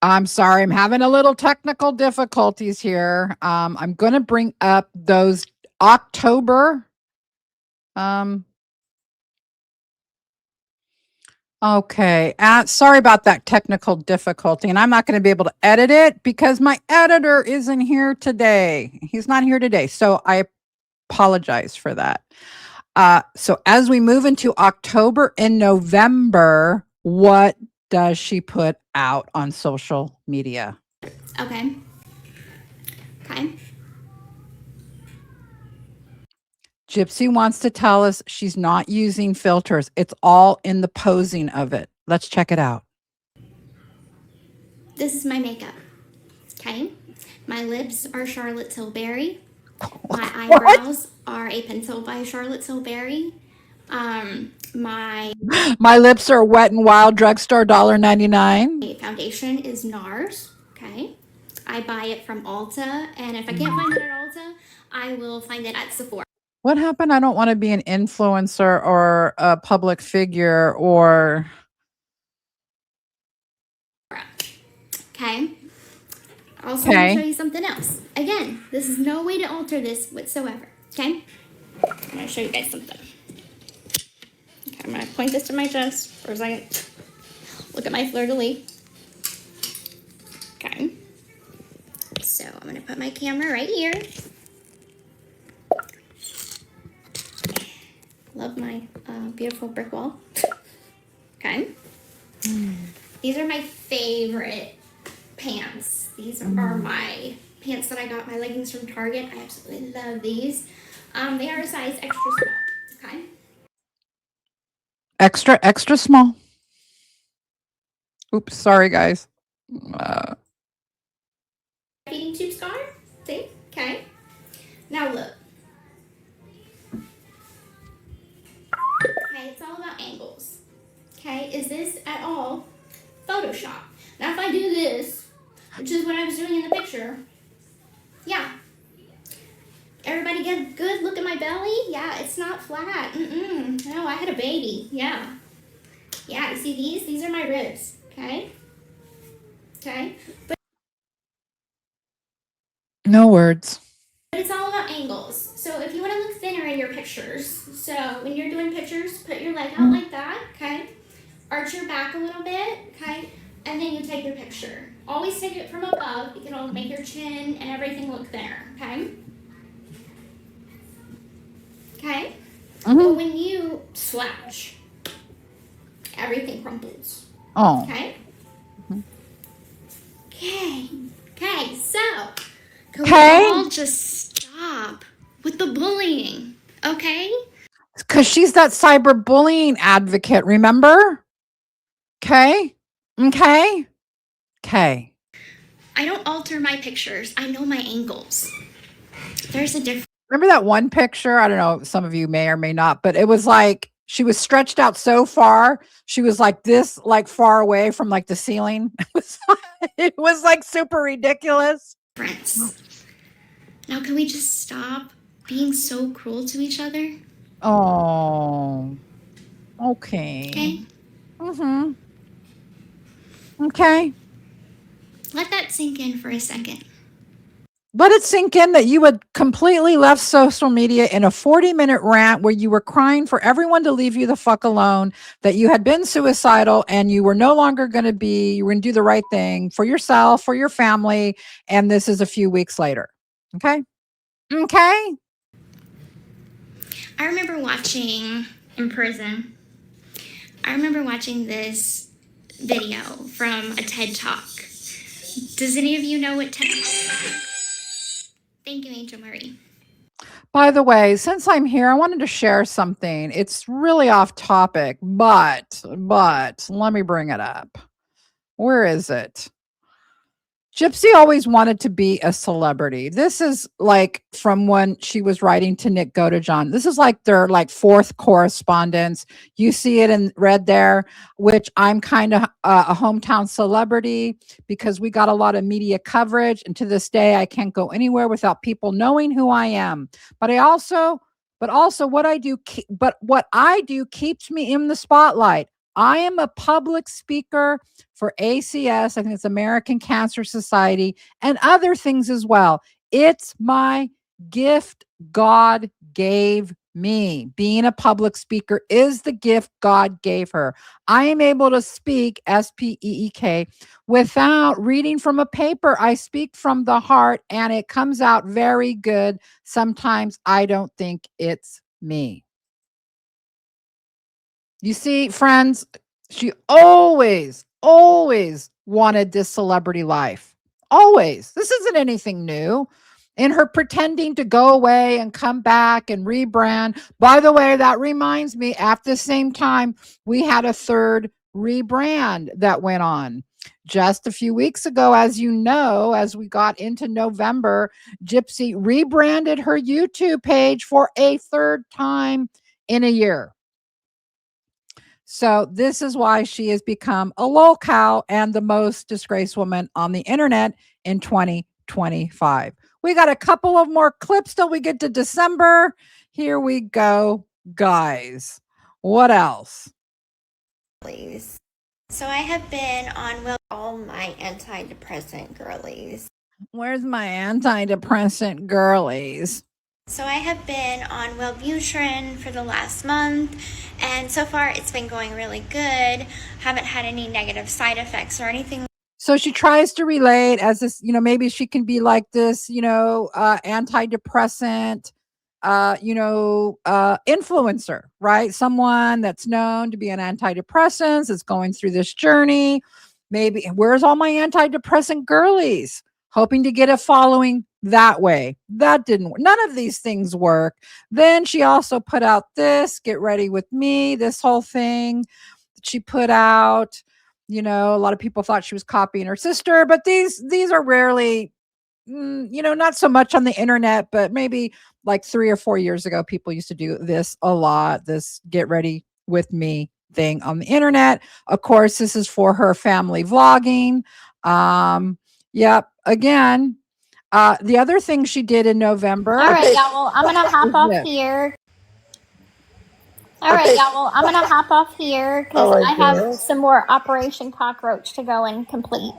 I'm sorry, I'm having a little technical difficulties here. I'm going to bring up those October. Okay. Sorry about that technical difficulty. And I'm not going to be able to edit it because my editor isn't here today. He's not here today. So I apologize for that. So as we move into October and November, what does she put out on social media? Okay. Gypsy wants to tell us she's not using filters. It's all in the posing of it. Let's check it out. This is my makeup. Okay. My lips are Charlotte Tilbury. My eyebrows are a pencil by Charlotte Tilbury. My lips are Wet and Wild drugstore $1.99. foundation is NARS. Okay. I buy it from Ulta, and if I can't find it at Ulta, I will find it at Sephora. What happened? I don't want to be an influencer or a public figure or... Okay. I also want to show you something else. Again, this is no way to alter this whatsoever. Okay? I'm going to show you guys something. Okay, I'm going to point this to my chest for a second. Look at my fleur-de-lis. Okay. So I'm going to put my camera right here. Love my beautiful brick wall. Okay. These are my favorite pants. These are my pants that I got, my leggings from Target. I absolutely love these. They are a size extra small. Okay. Extra small. Oops, sorry guys. Feeding tube scar. See? Okay. Now look. Okay, it's all about angles. Okay, is this at all Photoshop? Now if I do this, which is what I was doing in the picture, Yeah. Everybody get good look at my belly? Yeah, it's not flat. No, I had a baby. Yeah. Yeah, you see these? These are my ribs. Okay? Okay? But No words. it's all about angles. So if you want to look thinner in your pictures, so when you're doing pictures, put your leg out like that, okay? Arch your back a little bit, okay? And then you take your picture. Always take it from above because it'll make your chin and everything look thinner, okay? Okay? But when you slouch, everything crumples. Oh. Okay? Okay. Okay, so can we all just stop with the bullying? Okay? Because she's that cyberbullying advocate, remember? Okay. Okay. Okay. I don't alter my pictures. I know my angles. There's a difference. Remember that one picture? I don't know, some of you may or may not, but it was like she was stretched out so far. She was like this, like far away from like the ceiling. It was like super ridiculous. Now, can we just stop being so cruel to each other? Oh. Okay. Okay? Mm-hmm. Okay. Let that sink in for a second. Let it sink in that you had completely left social media in a 40-minute rant where you were crying for everyone to leave you the fuck alone, that you had been suicidal and you were no longer going to be, you were going to do the right thing for yourself, for your family. And this is a few weeks later. Okay. Okay. I remember watching in prison. I remember watching this video from a TED Talk. Does any of you know what TED Talk is? Thank you, Angel Marie. By the way, since I'm here, I wanted to share something. It's really off topic, but let me bring it up. Where is it? Gypsy always wanted to be a celebrity. This is like from when she was writing to Nick Godejohn. This is like their like fourth correspondence. You see it in red there, which I'm kind of a hometown celebrity because we got a lot of media coverage. And to this day, I can't go anywhere without people knowing who I am. But what I do keeps me in the spotlight. I am a public speaker for ACS, I think it's American Cancer Society, and other things as well. It's my gift God gave me. Being a public speaker is the gift God gave her. I am able to speak, SPEEK, without reading from a paper. I speak from the heart, and it comes out very good. Sometimes I don't think it's me. You see, friends, she always wanted this celebrity life. Always. This isn't anything new. In her pretending to go away and come back and rebrand. By the way, that reminds me, at the same time, we had a third rebrand that went on. Just a few weeks ago, as you know, as we got into November, Gypsy rebranded her YouTube page for a third time in a year. So this is why she has become a lolcow and the most disgraced woman on the internet in 2025. We got a couple of more clips till we get to December. Here we go, guys. What else? Please. So I have been on all my antidepressant girlies. Where's my antidepressant girlies? So I have been on Wellbutrin for the last month, and so far it's been going really good. Haven't had any negative side effects or anything. So she tries to relate as this, maybe she can be like this, antidepressant, influencer, right? Someone that's known to be an antidepressant is going through this journey. Maybe where's all my antidepressant girlies? Hoping to get a following that way. That didn't work. None of these things work. Then she also put out this, Get Ready With Me, this whole thing that she put out. A lot of people thought she was copying her sister, but these are rarely, not so much on the internet, but maybe like 3 or 4 years ago, people used to do this a lot, this Get Ready With Me thing on the internet. Of course, this is for her family vlogging. Yep. Again, The other thing she did in November. All right, y'all. Well, I'm gonna hop off Yeah. here. All right, y'all. Well, I'm gonna hop off here because I have some more Operation Cockroach to go and complete.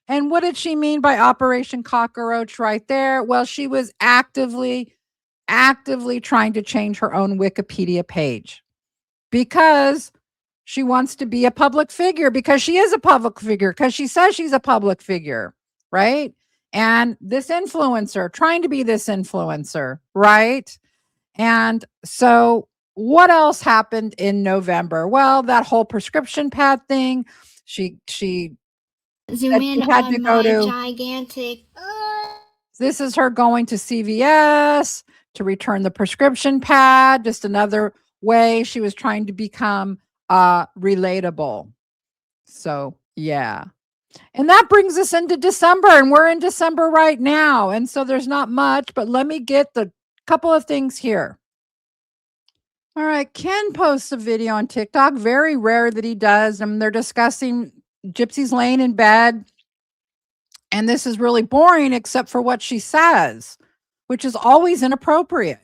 And what did she mean by Operation Cockroach right there? Well, she was actively trying to change her own Wikipedia page because she wants to be a public figure, because she is a public figure, because she says she's a public figure, right? And this influencer, trying to be this influencer, right? And so what else happened in November? Well, that whole prescription pad thing, she Zoom said in she had to on go my to, gigantic. this is her going to CVS to return the prescription pad, just another way she was trying to become relatable. So, yeah. And that brings us into December, and we're in December right now. And so there's not much, but let me get the couple of things here. All right, Ken posts a video on TikTok. Very rare that he does. And they're discussing Gypsy's laying in bed. And this is really boring, except for what she says, which is always inappropriate.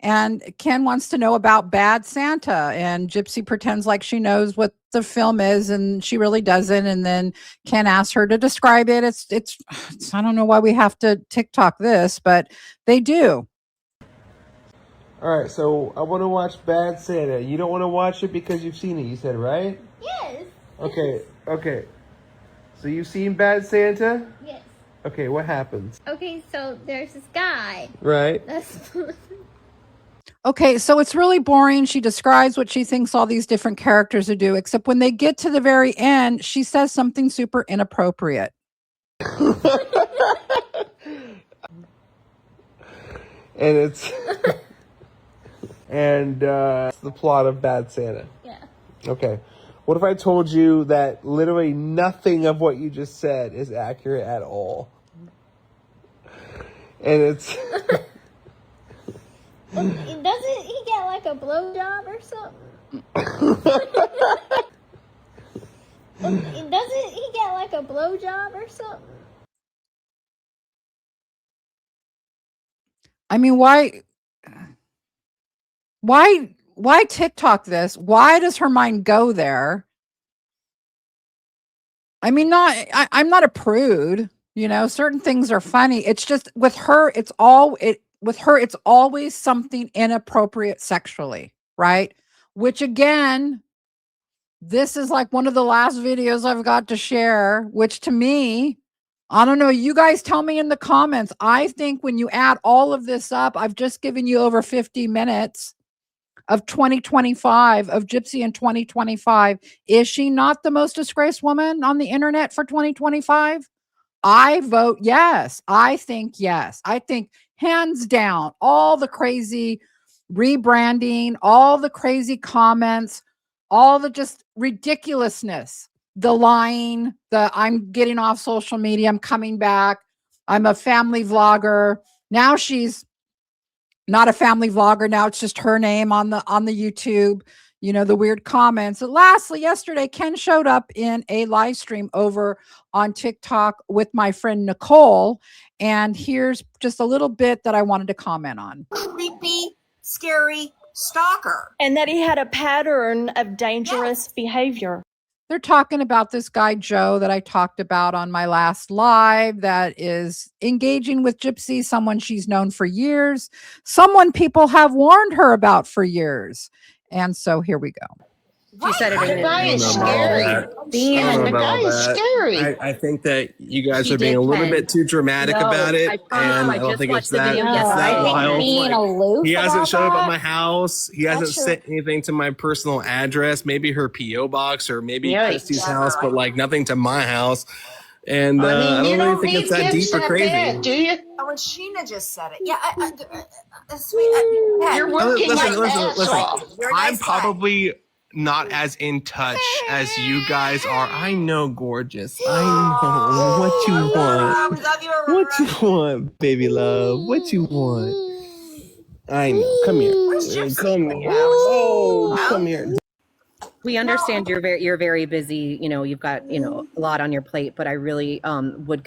And Ken wants to know about Bad Santa, and Gypsy pretends like she knows what the film is, and she really doesn't. And then Ken asks her to describe it. It's I don't know why we have to TikTok this, but they do. All right, so I want to watch Bad Santa. You don't want to watch it because you've seen it, you said, right? Yes. Okay. So you've seen Bad Santa? Yes. Okay, what happens? Okay, so there's this guy. Right. That's Okay, so it's really boring. She describes what she thinks all these different characters would do, except when they get to the very end, she says something super inappropriate. And it's it's the plot of Bad Santa. yeah. Okay. What if I told you that literally nothing of what you just said is accurate at all? And it's Doesn't he get like a blowjob or something? Doesn't he get like a blowjob or something? I mean, why TikTok this? Why does her mind go there? I mean, I'm not a prude, certain things are funny. It's just with her, it's always something inappropriate sexually, right? Which again, this is like one of the last videos I've got to share, which to me, I don't know, you guys tell me in the comments. I think when you add all of this up, I've just given you over 50 minutes of 2025, of Gypsy in 2025. Is she not the most disgraced woman on the internet for 2025? I vote yes. I think yes. I think hands down, all the crazy rebranding, all the crazy comments, all the just ridiculousness, the lying, the I'm getting off social media, I'm coming back, I'm a family vlogger. Now she's not a family vlogger. Now it's just her name on the YouTube, the weird comments. And lastly, yesterday, Ken showed up in a live stream over on TikTok with my friend Nicole. And here's just a little bit that I wanted to comment on. Creepy, scary stalker. And that he had a pattern of dangerous behavior. They're talking about this guy, Joe, that I talked about on my last live, that is engaging with Gypsy, someone she's known for years, someone people have warned her about for years. And so here we go. She said it in the guy is scary. Dan, the guy is scary. I think that you guys are being a little bit too dramatic about it. I don't think it's that. I think being aloof. He hasn't about showed up that. at my house. He hasn't sent anything to my personal address. Maybe her PO box or maybe Christy's house, but like nothing to my house. And I don't really think it's that deep or crazy. Bad, do you? Oh, and Sheena just said it. Yeah, You're working listen. I'm probably not as in touch as you guys are. I know, gorgeous. I know what you want. What you want, baby love? What you want? I know. Come here. Come here. Oh, come here. We understand you're very busy. You've got a lot on your plate. But I really would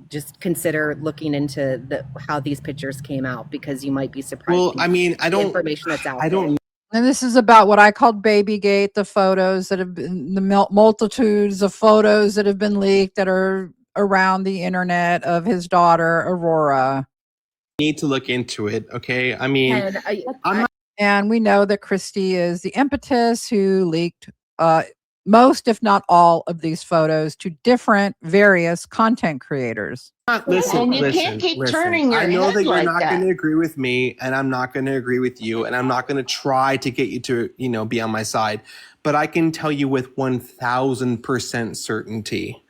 just consider looking into how these pictures came out, because you might be surprised. Well, I mean, the information that's out I there. don't. And this is about what I called Babygate, the photos that have been, the multitudes of photos that have been leaked that are around the internet of his daughter, Aurora. Need to look into it, okay? I mean, And and we know that Christy is the impetus who leaked most, if not all, of these photos to different various content creators. And you can't keep turning your I know head that you're like not that. going to agree with me, and I'm not going to agree with you, and I'm not going to try to get you to, be on my side. But I can tell you with 1,000% certainty,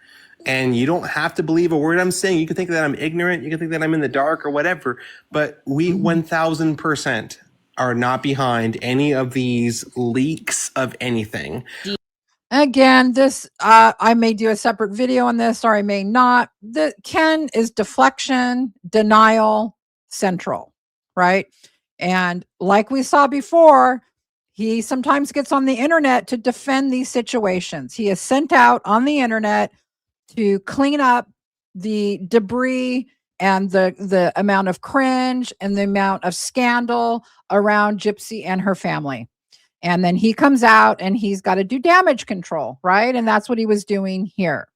and you don't have to believe a word I'm saying. You can think that I'm ignorant, you can think that I'm in the dark or whatever, but we 1,000% are not behind any of these leaks of anything. Again, this I may do a separate video on this, or I may not. Ken is deflection, denial, central, right? And like we saw before, he sometimes gets on the internet to defend these situations. He is sent out on the internet to clean up the debris and the amount of cringe and the amount of scandal around Gypsy and her family. And then he comes out and he's got to do damage control, right? And that's what he was doing here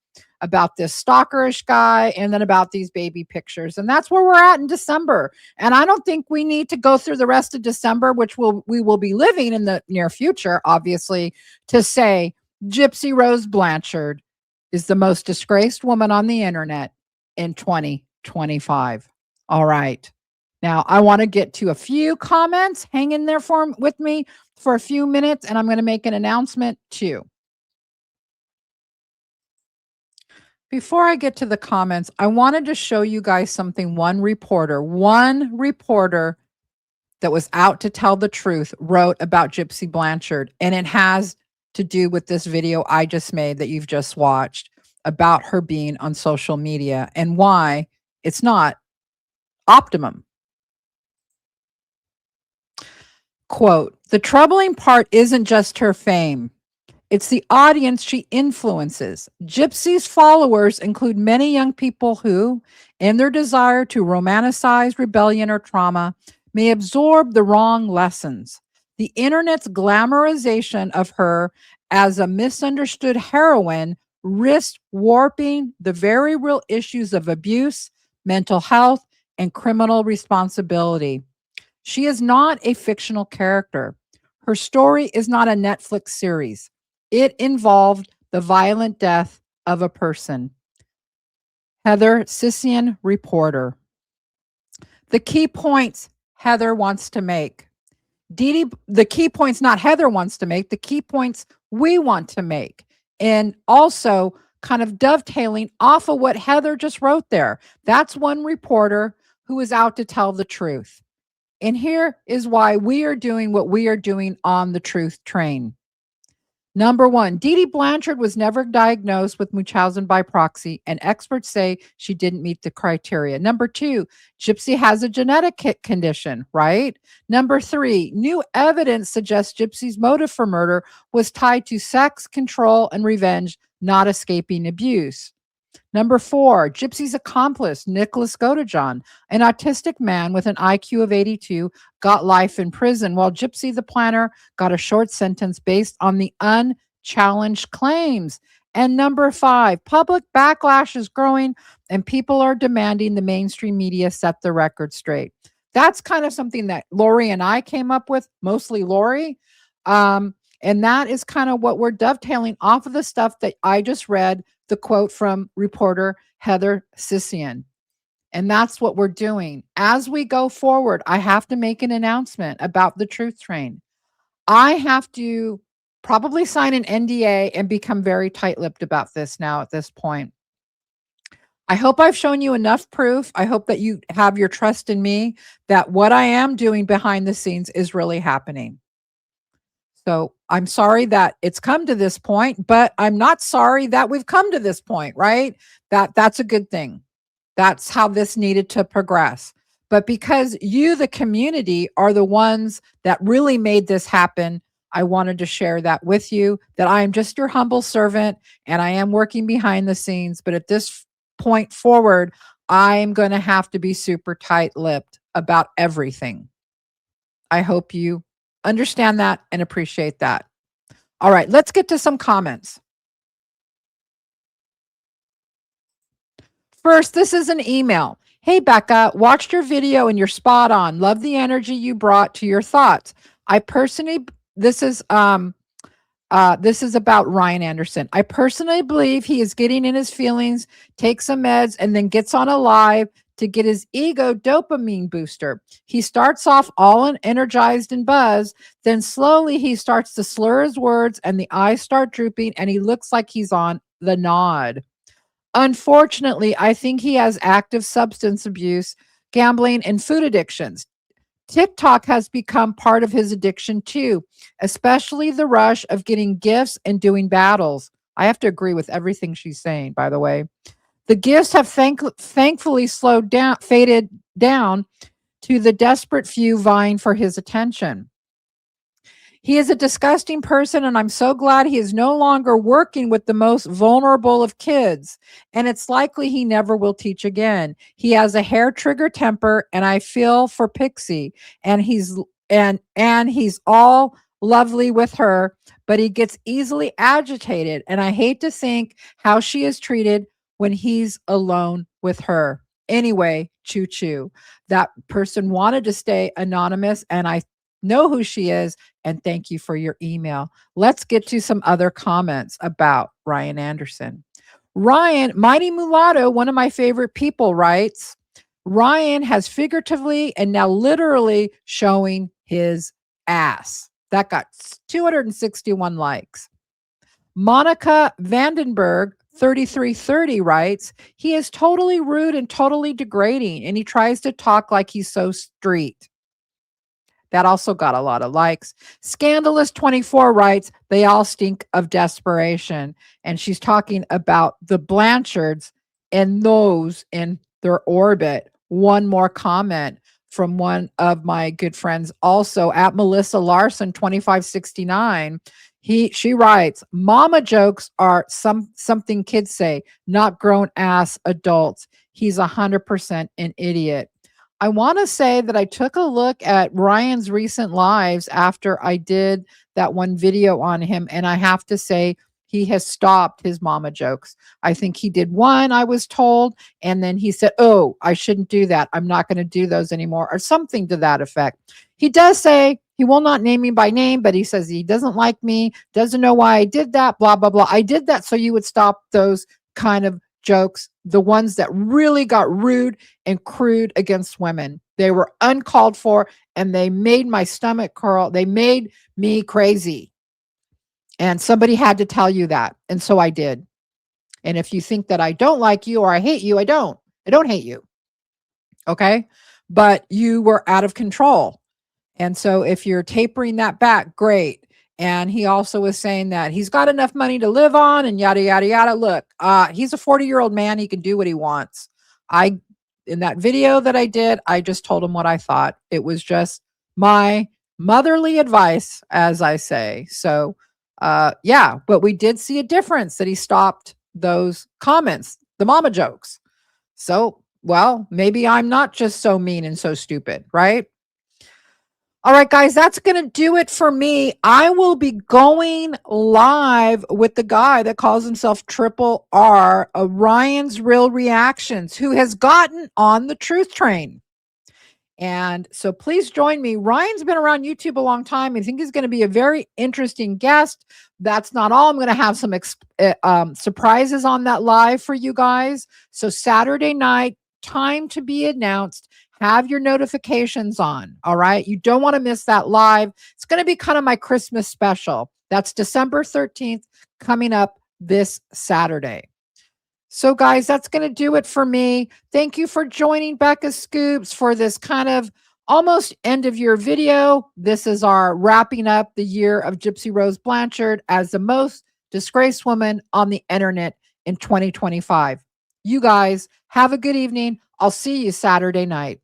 about this stalkerish guy and then about these baby pictures. And that's where we're at in December. And I don't think we need to go through the rest of December, which we will be living in the near future, obviously, to say Gypsy Rose Blanchard is the most disgraced woman on the internet in 2025. All right. Now, I want to get to a few comments. Hang in there with me for a few minutes, and I'm going to make an announcement too. Before I get to the comments, I wanted to show you guys something one reporter that was out to tell the truth wrote about Gypsy Blanchard, and it has to do with this video I just made that you've just watched about her being on social media and why it's not optimum. Quote, "The troubling part isn't just her fame. It's the audience she influences. Gypsy's followers include many young people who, in their desire to romanticize rebellion or trauma, may absorb the wrong lessons. The internet's glamorization of her as a misunderstood heroine risks warping the very real issues of abuse, mental health, and criminal responsibility. She is not a fictional character. Her story is not a Netflix series. It involved the violent death of a person." Heather Sisson, reporter. The key points Heather wants to make. The key points not Heather wants to make, the key points we want to make. And also kind of dovetailing off of what Heather just wrote there. That's one reporter who is out to tell the truth. And here is why we are doing what we are doing on the truth train. Number one, Dee Dee Blanchard was never diagnosed with Munchausen by proxy, and experts say she didn't meet the criteria. Number two, Gypsy has a genetic condition, right? Number three, new evidence suggests Gypsy's motive for murder was tied to sex, control, and revenge, not escaping abuse. Number four, Gypsy's accomplice, Nicholas Godejohn, an autistic man with an IQ of 82, got life in prison, while Gypsy, the planner, got a short sentence based on the unchallenged claims. And number five, public backlash is growing and people are demanding the mainstream media set the record straight. That's kind of something that Lori and I came up with, mostly Lori. And that is kind of what we're dovetailing off of the stuff that I just read, the quote from reporter Heather Sisson. And that's what we're doing. As we go forward, I have to make an announcement about the truth train. I have to probably sign an NDA and become very tight-lipped about this now at this point. I hope I've shown you enough proof. I hope that you have your trust in me that what I am doing behind the scenes is really happening. So I'm sorry that it's come to this point, but I'm not sorry that we've come to this point, right? That's a good thing. That's how this needed to progress. But because you, the community, are the ones that really made this happen, I wanted to share that with you, that I am just your humble servant and I am working behind the scenes. But at this point forward, I'm going to have to be super tight-lipped about everything. I hope you understand that and appreciate that. All right, let's get to some comments. First, this is an email. Hey, Becca, watched your video and you're spot on. Love the energy you brought to your thoughts. This is about Ryan Anderson. I personally believe he is getting in his feelings, takes some meds, and then gets on a live to get his ego dopamine booster. He starts off all energized and buzzed, then slowly he starts to slur his words and the eyes start drooping and he looks like he's on the nod. Unfortunately, I think he has active substance abuse, gambling, and food addictions. TikTok has become part of his addiction too, especially the rush of getting gifts and doing battles. I have to agree with everything she's saying, by the way. The gifts have thankfully faded down to the desperate few vying for his attention. He is a disgusting person, and I'm so glad he is no longer working with the most vulnerable of kids. And it's likely he never will teach again. He has a hair trigger temper, and I feel for Pixie. And he's all lovely with her, but he gets easily agitated. And I hate to think how she is treated when he's alone with her. Anyway, choo choo. That person wanted to stay anonymous, and I know who she is, and thank you for your email. Let's get to some other comments about Ryan Anderson. Ryan, Mighty Mulatto, one of my favorite people, writes, Ryan has figuratively and now literally showing his ass. That got 261 likes. Monica Vandenberg, 3330, writes, he is totally rude and totally degrading, and he tries to talk like he's so street. That also got a lot of likes. Scandalous 24 writes, they all stink of desperation. And she's talking about the Blanchards and those in their orbit. One more comment from one of my good friends, also at Melissa Larson 2569. She writes, mama jokes are something kids say, not grown ass adults. He's 100% an idiot. I want to say that I took a look at Ryan's recent lives after I did that one video on him, and I have to say he has stopped his mama jokes. I think he did one, I was told, and then he said, oh, I shouldn't do that. I'm not going to do those anymore, or something to that effect. He does say he will not name me by name, but he says he doesn't like me, doesn't know why I did that, blah, blah, blah. I did that so you would stop those kind of jokes, the ones that really got rude and crude against women. They were uncalled for, and they made my stomach curl. They made me crazy. And somebody had to tell you that. And so I did. And if you think that I don't like you or I hate you, I don't hate you. Okay. But you were out of control. And so if you're tapering that back, great. And he also was saying that he's got enough money to live on and yada, yada, yada. Look, he's a 40-year-old man. He can do what he wants. In that video that I did, I just told him what I thought. It was just my motherly advice, as I say. So, yeah, but we did see a difference that he stopped those comments, the mama jokes. So, well, maybe I'm not just so mean and so stupid, right? All right, guys, that's going to do it for me. I will be going live with the guy that calls himself Triple R, Ryan's Real Reactions, who has gotten on the truth train. And so please join me. Ryan's been around YouTube a long time. I think he's going to be a very interesting guest. That's not all. I'm going to have some surprises on that live for you guys. So Saturday night, time to be announced. Have your notifications on. All right. You don't want to miss that live. It's going to be kind of my Christmas special. That's December 13th coming up this Saturday. So guys, that's going to do it for me. Thank you for joining Becca Scoops for this kind of almost end of year video. This is our wrapping up the year of Gypsy Rose Blanchard as the most disgraced woman on the internet in 2025. You guys have a good evening. I'll see you Saturday night.